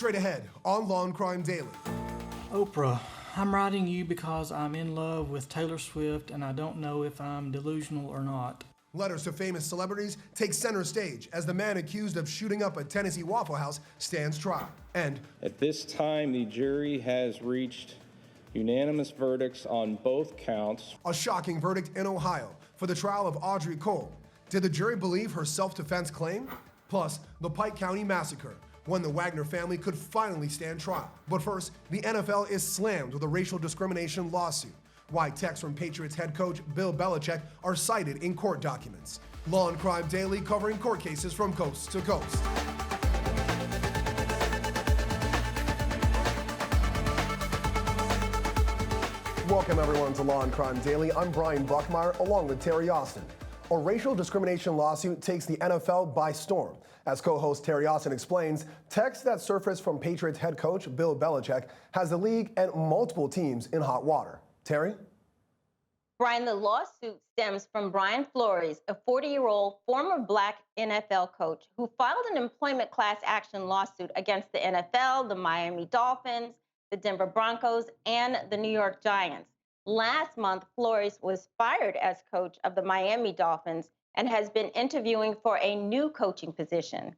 Straight ahead on Law&Crime Daily. Oprah, I'm writing you because I'm in love with Taylor Swift and I don't know if I'm delusional or not. Letters to famous celebrities take center stage as the man accused of shooting up a Tennessee Waffle House stands trial. And at this time, the jury has reached unanimous verdicts on both counts. A shocking verdict in Ohio for the trial of Audrey Cole. Did the jury believe her self-defense claim? Plus, the Pike County Massacre, when the WAGNER family could finally stand trial. But first, the NFL is slammed with a racial discrimination lawsuit. Why texts from Patriots head coach Bill Belichick are cited in court documents. Law&Crime Daily covering court cases from coast to coast. Welcome everyone to Law&Crime Daily. I'm Brian Buckmeyer along with Terry Austin. A racial discrimination lawsuit takes the NFL by storm. As co-host Terry Austin explains, texts that surfaced from Patriots head coach Bill Belichick has the league and multiple teams in hot water. Terry? Brian, the lawsuit stems from Brian Flores, a 40-year-old former Black NFL coach who filed an employment class action lawsuit against the NFL, the Miami Dolphins, the Denver Broncos, and the New York Giants. Last month, Flores was fired as coach of the Miami Dolphins and has been interviewing for a new coaching position.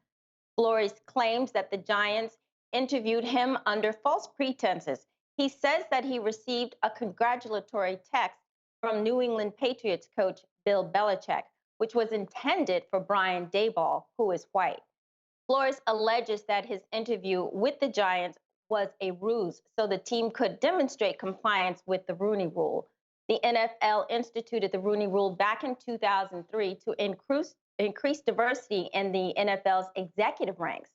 Flores claims that the Giants interviewed him under false pretenses. He says that he received a congratulatory text from New England Patriots coach Bill Belichick, which was intended for Brian Daboll, who is white. Flores alleges that his interview with the Giants was a ruse so the team could demonstrate compliance with the Rooney Rule. The NFL instituted the Rooney Rule back in 2003 to increase diversity in the NFL's executive ranks.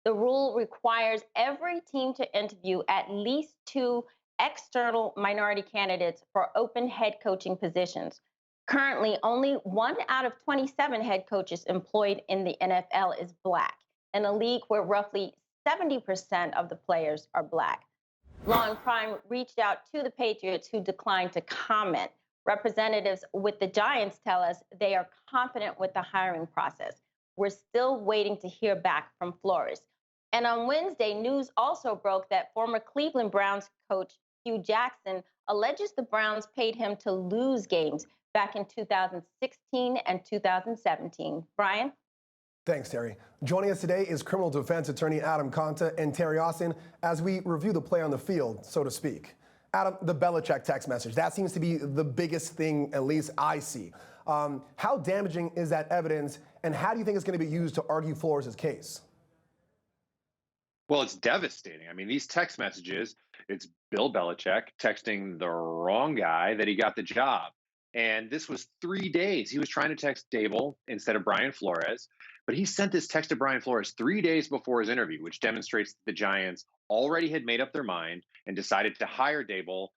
The rule requires every team to interview at least 2 external minority candidates for open head coaching positions. Currently, only 1 out of 27 head coaches employed in the NFL is Black, in a league where roughly 70% of the players are Black. Law&Crime reached out to the Patriots, who declined to comment. Representatives with the Giants tell us they are confident with the hiring process. We're still waiting to hear back from Flores. And on Wednesday, news also broke that former Cleveland Browns coach Hugh Jackson alleges the Browns paid him to lose games back in 2016 and 2017. Brian? Thanks, Terry. Joining us today is criminal defense attorney Adam Conta and Terry Austin as we review the play on the field, so to speak. Adam, the Belichick text message, that seems to be the biggest thing, at least I see. How damaging is that evidence, and how do you think it's going to be used to argue Flores' case? Well, it's devastating. I mean, these text messages, it's Bill Belichick texting the wrong guy that he got the job. And this was 3 days. He was trying to text Daboll instead of Brian Flores. But he sent this text to Brian Flores 3 days before his interview, which demonstrates that the Giants already had made up their mind and decided to hire Daboll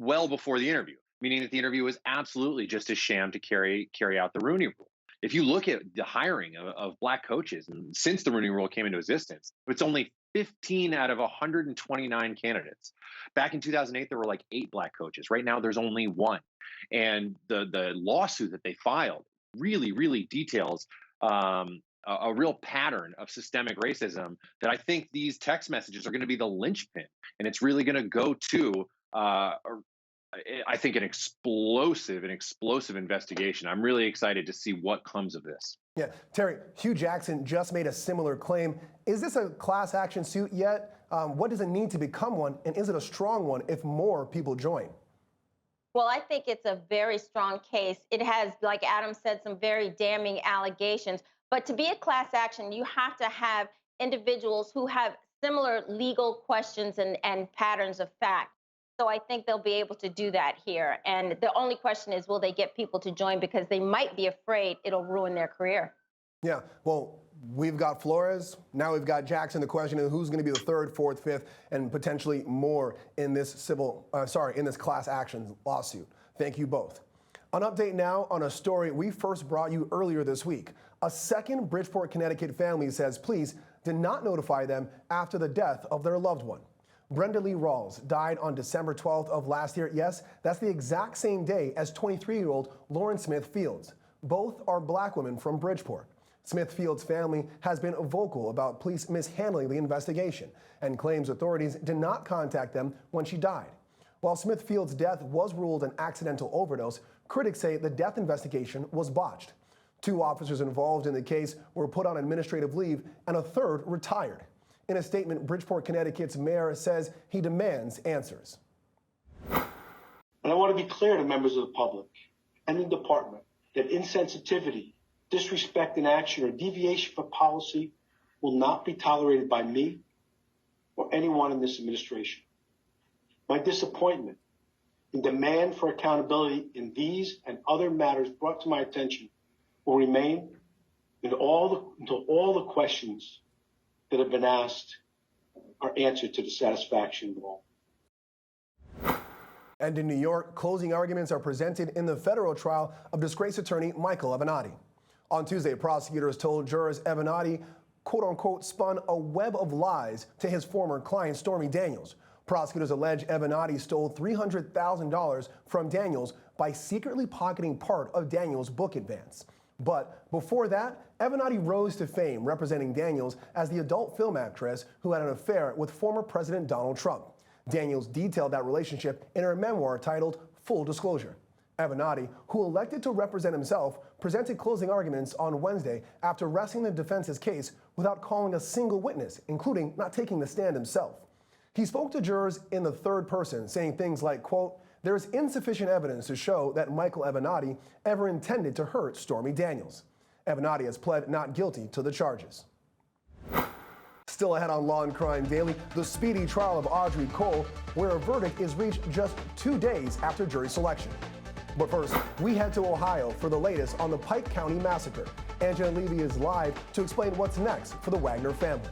well before the interview, meaning that the interview was absolutely just a sham to carry out the Rooney Rule. If you look at the hiring of Black coaches, and since the Rooney Rule came into existence, it's only 15 out of 129 candidates. Back in 2008, there were like 8 Black coaches. Right now, there's only 1. And the lawsuit that they filed really, really details a real pattern of systemic racism that I think these text messages are going to be the linchpin. And it's really going to go to, I think, an explosive investigation. I'm really excited to see what comes of this. Yeah, Terry, Hugh Jackson just made a similar claim. Is this a class action suit yet? What does it need to become one? And is it a strong one if more people join? Well, I think it's a very strong case. It has, like Adam said, some very damning allegations. But to be a class action, you have to have individuals who have similar legal questions and patterns of fact. So I think they'll be able to do that here. And the only question is, will they get people to join, because they might be afraid it'll ruin their career. Yeah, well, we've got Flores. Now we've got Jackson. The question is who's going to be the 3rd, 4th, 5th, and potentially more in this in this class action lawsuit. Thank you both. An update now on a story we first brought you earlier this week. A second Bridgeport, Connecticut family says police did not notify them after the death of their loved one. Brenda Lee Rawls died on December 12th of last year. Yes, that's the exact same day as 23-year-old Lauren Smith Fields. Both are Black women from Bridgeport. Smithfield's family has been vocal about police mishandling the investigation and claims authorities did not contact them when she died. While Smithfield's death was ruled an accidental overdose, critics say the death investigation was botched. 2 officers involved in the case were put on administrative leave and a third retired. In a statement, Bridgeport, Connecticut's mayor says he demands answers. And I want to be clear to members of the public and the department that insensitivity, disrespect in action, or deviation from policy will not be tolerated by me or anyone in this administration. My disappointment and demand for accountability in these and other matters brought to my attention will remain until all the questions that have been asked are answered to the satisfaction of all. And in New York, closing arguments are presented in the federal trial of disgraced attorney Michael AVENATTI. On Tuesday, prosecutors told jurors AVENATTI, quote-unquote, spun a web of lies to his former client, Stormy Daniels. Prosecutors allege AVENATTI stole $300,000 from Daniels by secretly pocketing part of Daniels' book advance. But before that, AVENATTI rose to fame representing Daniels as the adult film actress who had an affair with former President Donald Trump. Daniels detailed that relationship in her memoir titled Full Disclosure. AVENATTI, who elected to represent himself, presented closing arguments on Wednesday after resting the defense's case without calling a single witness, including not taking the stand himself. He spoke to jurors in the third person, saying things like, quote, there is insufficient evidence to show that Michael AVENATTI ever intended to hurt Stormy Daniels. AVENATTI has pled not guilty to the charges. Still ahead on Law and Crime Daily, the speedy trial of Audrey Cole, where a verdict is reached just 2 days after jury selection. But first, we head to Ohio for the latest on the Pike County Massacre. Angela Levy is live to explain what's next for the WAGNER family.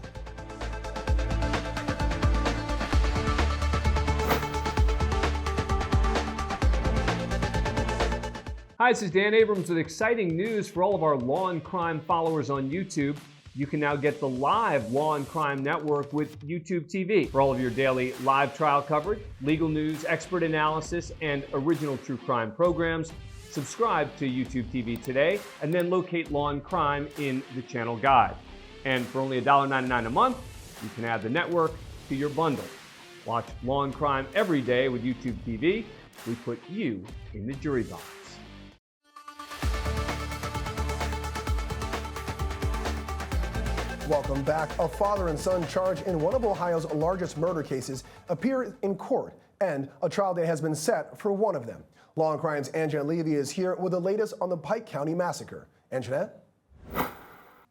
Hi, this is Dan Abrams with exciting news for all of our Law and Crime followers on YouTube. You can now get the live Law and Crime Network with YouTubeTV for all of your daily live trial coverage, legal news, expert analysis, and original true crime programs. Subscribe to YouTubeTV today and then locate Law and Crime in the channel guide. And for only $1.99 a month, you can add the network to your bundle. Watch Law and Crime every day with YouTubeTV. We put you in the jury box. Welcome back. A father and son charged in one of Ohio's largest murder cases appear in court, and a trial date has been set for one of them. Law and Crime's Angela Levy is here with the latest on the Pike County Massacre. Anjanette?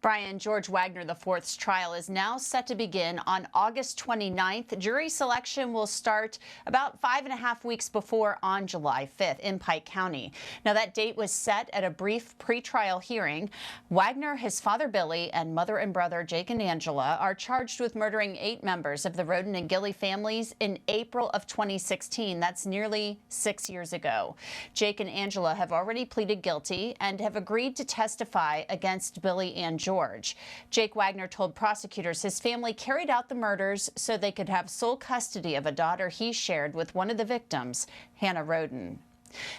Brian, George Wagner IV's trial is now set to begin on August 29th. Jury selection will start about 5.5 weeks before on July 5th in Pike County. Now, that date was set at a brief pretrial hearing. Wagner, his father Billy, and mother and brother Jake and Angela are charged with murdering 8 members of the Roden and Gilly families in April of 2016. That's nearly 6 years ago. Jake and Angela have already pleaded guilty and have agreed to testify against Billy and George. Jake Wagner told prosecutors his family carried out the murders so they could have sole custody of a daughter he shared with one of the victims, Hannah Roden.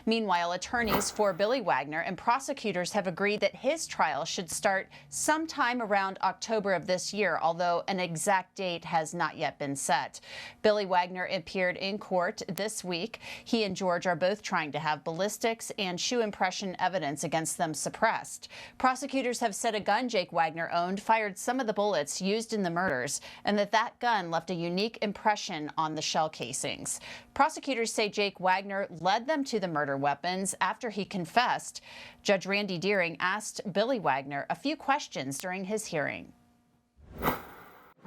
Meanwhile, attorneys for Billy Wagner and prosecutors have agreed that his trial should start sometime around October of this year, although an exact date has not yet been set. Billy Wagner appeared in court this week. He and George are both trying to have ballistics and shoe impression evidence against them suppressed. Prosecutors have said a gun Jake Wagner owned fired some of the bullets used in the murders, and that gun left a unique impression on the shell casings. Prosecutors say Jake Wagner led them to the murder weapons after he confessed. Judge Randy Deering asked Billy Wagner a few questions during his hearing.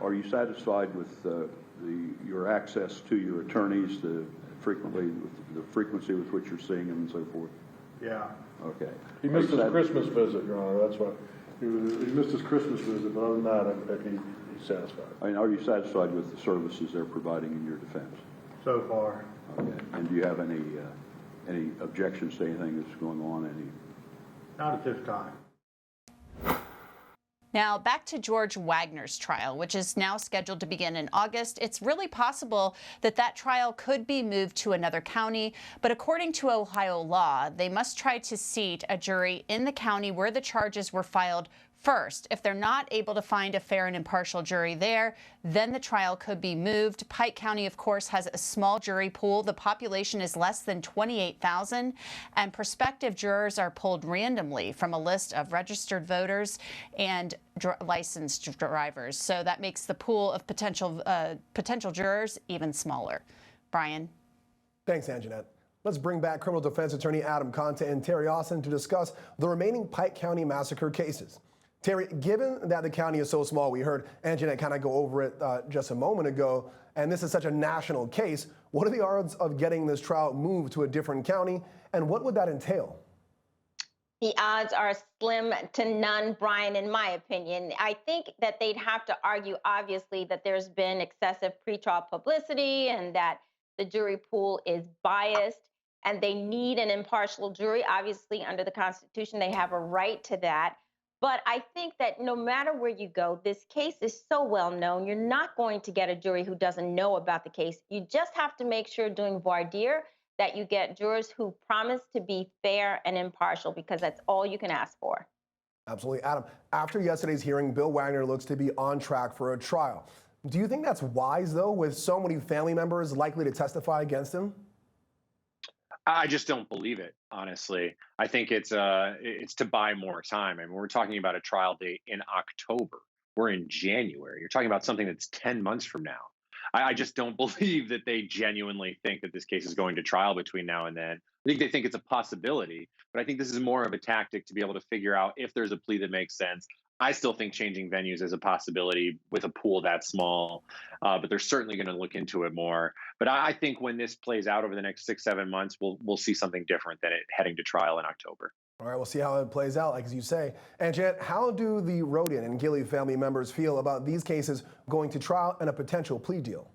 Are you satisfied with your access to your attorneys, the frequency with which you're seeing them and so forth? Yeah. Okay. He missed his Christmas visit, Your Honor. That's why he missed his Christmas visit, but other than that, he's satisfied. I mean, are you satisfied with the services they're providing in your defense? So far. Okay. And do you have any objections to anything that's going on? Not at this time. Now, back to George Wagner's trial, which is now scheduled to begin in August. It's really possible that that trial could be moved to another county, but according to Ohio law, they must try to seat a jury in the county where the charges were filed First, if they're not able to find a fair and impartial jury there, then the trial could be moved. Pike County, of course, has a small jury pool. The population is less than 28,000, and prospective jurors are pulled randomly from a list of registered voters and licensed drivers. So that makes the pool of potential jurors even smaller. Brian. Thanks, Anjanette. Let's bring back criminal defense attorney Adam Conte and Terry Austin to discuss the remaining Pike County Massacre cases. Terry, given that the county is so small, we heard Anjanette kind of go over it just a moment ago, and this is such a national case, what are the odds of getting this trial moved to a different county, and what would that entail? The odds are slim to none, Brian, in my opinion. I think that they'd have to argue, obviously, that there's been excessive pretrial publicity and that the jury pool is biased, and they need an impartial jury. Obviously, under the Constitution, they have a right to that. But I think that no matter where you go, this case is so well known, you're not going to get a jury who doesn't know about the case. You just have to make sure doing voir dire that you get jurors who promise to be fair and impartial, because that's all you can ask for. Absolutely. Adam, after yesterday's hearing, Bill Wagner looks to be on track for a trial. Do you think that's wise, though, with so many family members likely to testify against him? I just don't believe it, honestly. I think it's to buy more time. I mean, we're talking about a trial date in October. We're in January. You're talking about something that's 10 months from now. I just don't believe that they genuinely think that this case is going to trial between now and then. I think they think it's a possibility, but I think this is more of a tactic to be able to figure out if there's a plea that makes sense. I still think changing venues is a possibility with a pool that small, but they're certainly going to look into it more. But I think when this plays out over the next 6-7 months, we'll see something different than it heading to trial in October. All right, we'll see how it plays out, like as you say. And Jet, how do the Rodin and Gilley family members feel about these cases going to trial and a potential plea deal?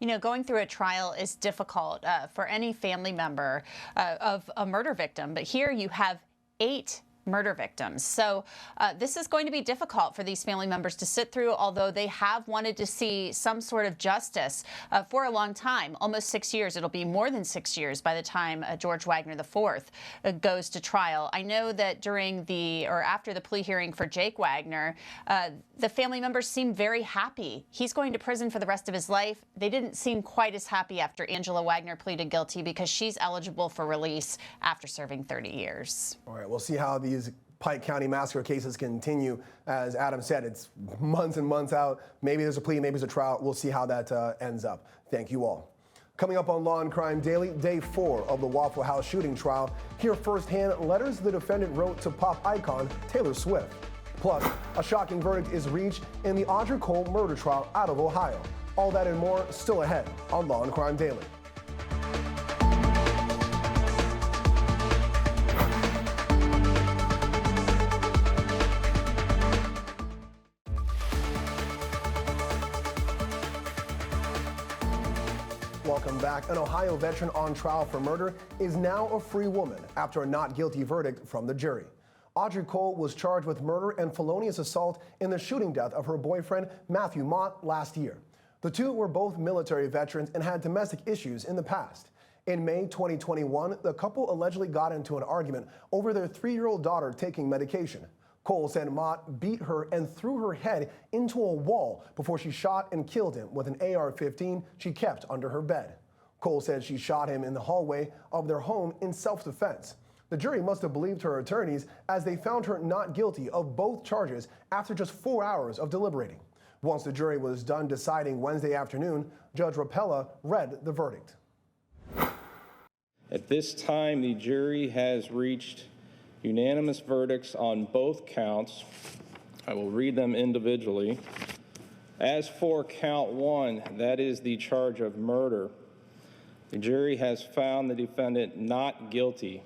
You know, going through a trial is difficult for any family member of a murder victim. But here you have 8 murder victims. So this is going to be difficult for these family members to sit through, although they have wanted to see some sort of justice for a long time, almost 6 years. It'll be more than 6 years by the time George Wagner IV goes to trial. I know that after the plea hearing for Jake Wagner, the family members seem very happy. He's going to prison for the rest of his life. They didn't seem quite as happy after Angela Wagner pleaded guilty, because she's eligible for release after serving 30 years. All right, we'll see how these Pike County Massacre cases continue. As Adam said, it's months and months out. Maybe there's a plea, maybe there's a trial. We'll see how that ends up. Thank you all. Coming up on Law and Crime Daily, day 4 of the Waffle House shooting trial. Hear firsthand letters the defendant wrote to pop icon Taylor Swift. Plus, a shocking verdict is reached in the Audrey Cole murder trial out of Ohio. All that and more still ahead on Law and Crime Daily. Welcome back. An Ohio veteran on trial for murder is now a free woman after a not guilty verdict from the jury. Audrey Cole was charged with murder and felonious assault in the shooting death of her boyfriend, Matthew Mott, last year. The two were both military veterans and had domestic issues in the past. In May 2021, the couple allegedly got into an argument over their 3-year-old daughter taking medication. Cole said Mott beat her and threw her head into a wall before she shot and killed him with an AR-15 she kept under her bed. Cole said she shot him in the hallway of their home in self-defense. The jury must have believed her attorneys, as they found her not guilty of both charges after just 4 hours of deliberating. Once the jury was done deciding Wednesday afternoon, Judge Rapella read the verdict. At this time, the jury has reached unanimous verdicts on both counts. I will read them individually. As for count 1, that is the charge of murder, the jury has found the defendant not guilty.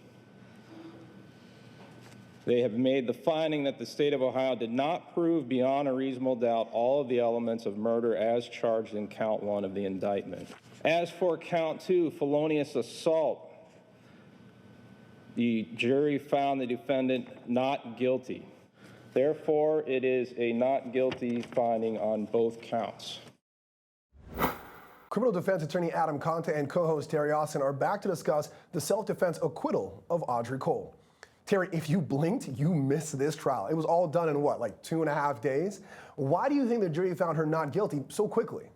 They have made the finding that the state of Ohio did not prove beyond a reasonable doubt all of the elements of murder as charged in count 1 of the indictment. As for count 2, felonious assault, the jury found the defendant not guilty. Therefore, it is a not guilty finding on both counts. Criminal defense attorney Adam Conte and co-host Terry Austin are back to discuss the self-defense acquittal of Audrey Cole. Terry, if you blinked, you missed this trial. It was all done in what, like 2.5 days? Why do you think the jury found her not guilty so quickly?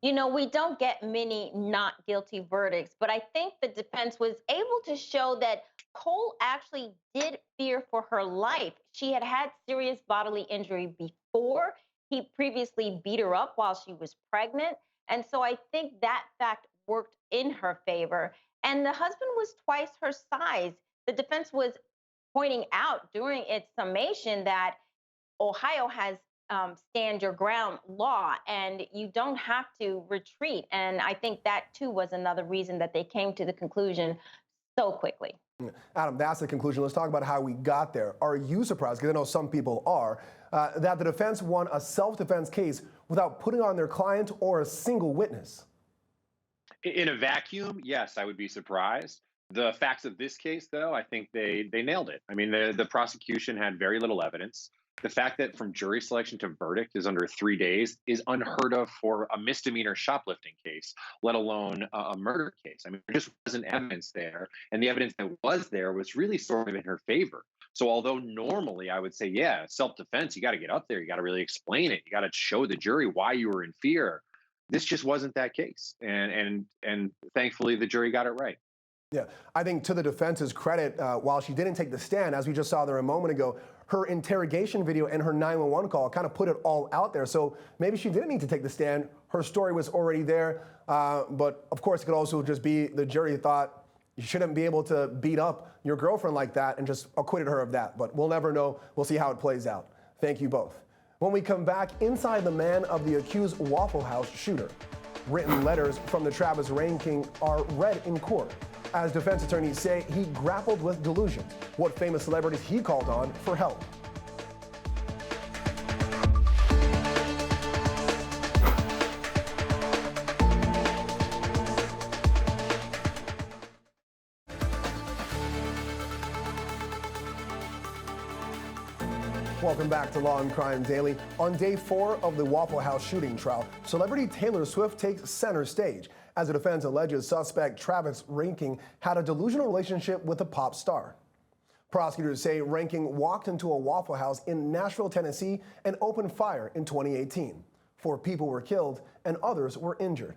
You know, we don't get many not guilty verdicts, but I think the defense was able to show that Cole actually did fear for her life. She had had serious bodily injury before. He previously beat her up while she was pregnant. And so I think that fact worked in her favor. And the husband was twice her size. The defense was pointing out during its summation that Ohio has stand your ground law, and you don't have to retreat. And I think that too was another reason that they came to the conclusion so quickly. Adam, that's the conclusion. Let's talk about how we got there. Are you surprised, because I know some people are, that the defense won a self-defense case without putting on their client or a single witness? In a vacuum, yes, I would be surprised. The facts of this case, though, I think they nailed it. I mean, the prosecution had very little evidence. The fact that from jury selection to verdict is under 3 days is unheard of for a misdemeanor shoplifting case, let alone a murder case. I mean, there just wasn't evidence there. And the evidence that was there was really sort of in her favor. So although normally I would say, yeah, self-defense, you got to get up there. You got to really explain it. You got to show the jury why you were in fear. This just wasn't that case. And thankfully, the jury got it right. Yeah, I think to the defense's credit, while she didn't take the stand, as we just saw there a moment ago, her interrogation video and her 911 call kind of put it all out there. So maybe she didn't need to take the stand. Her story was already there. But of course, it could also just be the jury thought you shouldn't be able to beat up your girlfriend like that and just acquitted her of that. But we'll never know. We'll see how it plays out. Thank you both. When we come back, inside the man of the accused Waffle House shooter. Written letters from the Travis ranking are read in court. As defense attorneys say, he grappled with delusion. What famous celebrities he called on for help. Welcome back to Law&Crime Daily. On day 4 of the Waffle House shooting trial, celebrity Taylor Swift takes center stage as the defense alleges suspect Travis Ranking had a delusional relationship with a pop star. Prosecutors say Ranking walked into a Waffle House in Nashville, Tennessee, and opened fire in 2018. 4 people were killed and others were injured.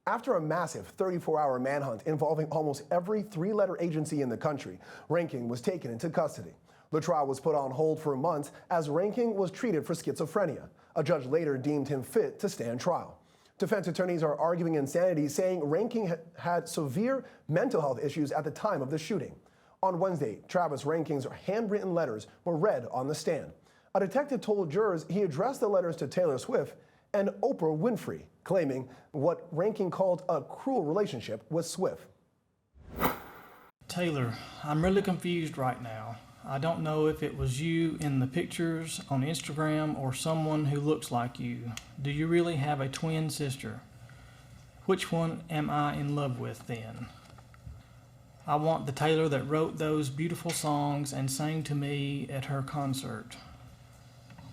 After a massive 34-hour manhunt involving almost every 3-letter agency in the country, Ranking was taken into custody. The trial was put on hold for months as Ranking was treated for schizophrenia. A judge later deemed him fit to stand trial. Defense attorneys are arguing insanity, saying Ranking had severe mental health issues at the time of the shooting. On Wednesday, Travis Ranking's handwritten letters were read on the stand. A detective told jurors he addressed the letters to Taylor Swift and Oprah Winfrey, claiming what Ranking called a cruel relationship with Swift. Taylor, I'm really confused right now. I don't know if it was you in the pictures on Instagram or someone who looks like you. Do you really have a twin sister? Which one am I in love with then? I want the Taylor that wrote those beautiful songs and sang to me at her concert.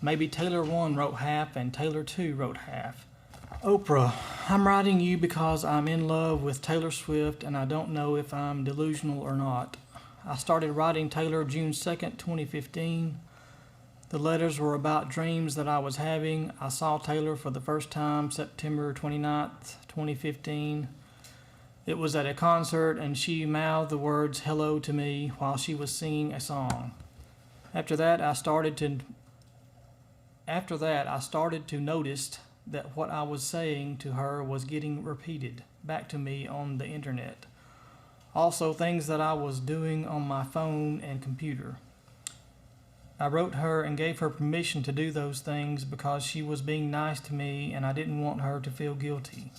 Maybe Taylor 1 wrote half and Taylor 2 wrote half. Oprah, I'm writing you because I'm in love with Taylor Swift and I don't know if I'm delusional or not. I started writing Taylor June 2nd, 2015. The letters were about dreams that I was having. I saw Taylor for the first time September 29th, 2015. It was at a concert and she mouthed the words hello to me while she was singing a song. After that, I started to notice that what I was saying to her was getting repeated back to me on the internet. Also, things that I was doing on my phone and computer. I wrote her and gave her permission to do those things because she was being nice to me and I didn't want her to feel guilty.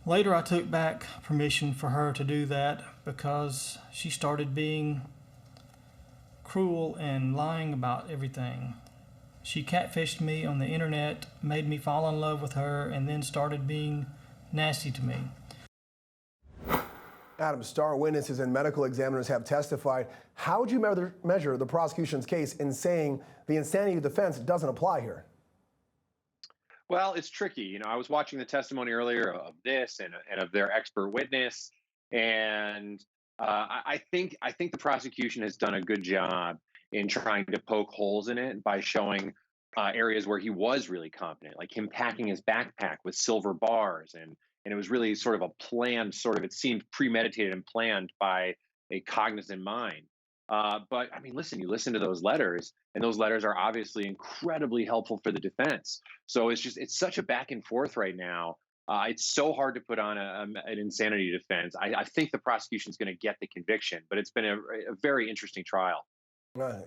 Later, I took back permission for her to do that because she started being cruel and lying about everything. She catfished me on the internet, made me fall in love with her, and then started being nasty to me. Adam, star witnesses and medical examiners have testified. How would you measure the prosecution's case in saying the insanity defense doesn't apply here? Well, it's tricky. You know, I was watching the testimony earlier of this and of their expert witness, and I think the prosecution has done a good job in trying to poke holes in it by showing areas where he was really competent, like him packing his backpack with silver bars, and it was really sort of a planned, it seemed premeditated and planned by a cognizant mind. But I mean, listen, you listen to those letters, and those letters are obviously incredibly helpful for the defense. So it's such a back and forth right now. It's so hard to put on an insanity defense. I think the prosecution is going to get the conviction, but it's been a very interesting trial.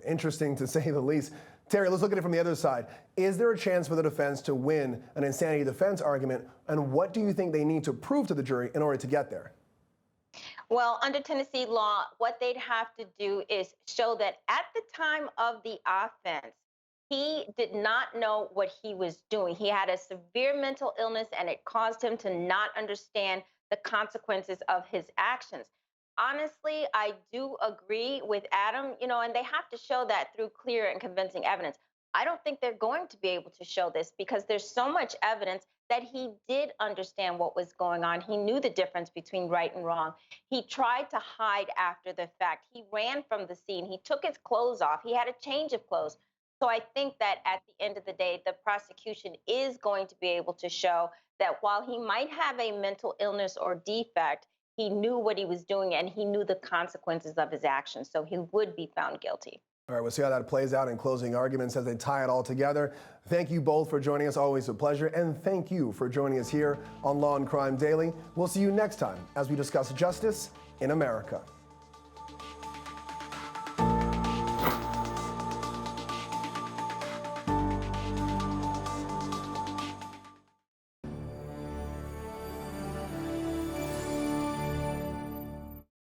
Interesting to say the least. Terry, let's look at it from the other side. Is there a chance for the defense to win an insanity defense argument, and what do you think they need to prove to the jury in order to get there? Well, under Tennessee law, what they'd have to do is show that at the time of the offense, he did not know what he was doing. He had a severe mental illness, and it caused him to not understand the consequences of his actions. Honestly, I do agree with Adam, and they have to show that through clear and convincing evidence. I don't think they're going to be able to show this because there's so much evidence that he did understand what was going on. He knew the difference between right and wrong. He tried to hide after the fact. He ran from the scene. He took his clothes off. He had a change of clothes. So I think that at the end of the day, the prosecution is going to be able to show that while he might have a mental illness or defect, he knew what he was doing and he knew the consequences of his actions. So he would be found guilty. All right, we'll see how that plays out in closing arguments as they tie it all together. Thank you both for joining us. Always a pleasure. And thank you for joining us here on Law and Crime Daily. We'll see you next time as we discuss justice in America.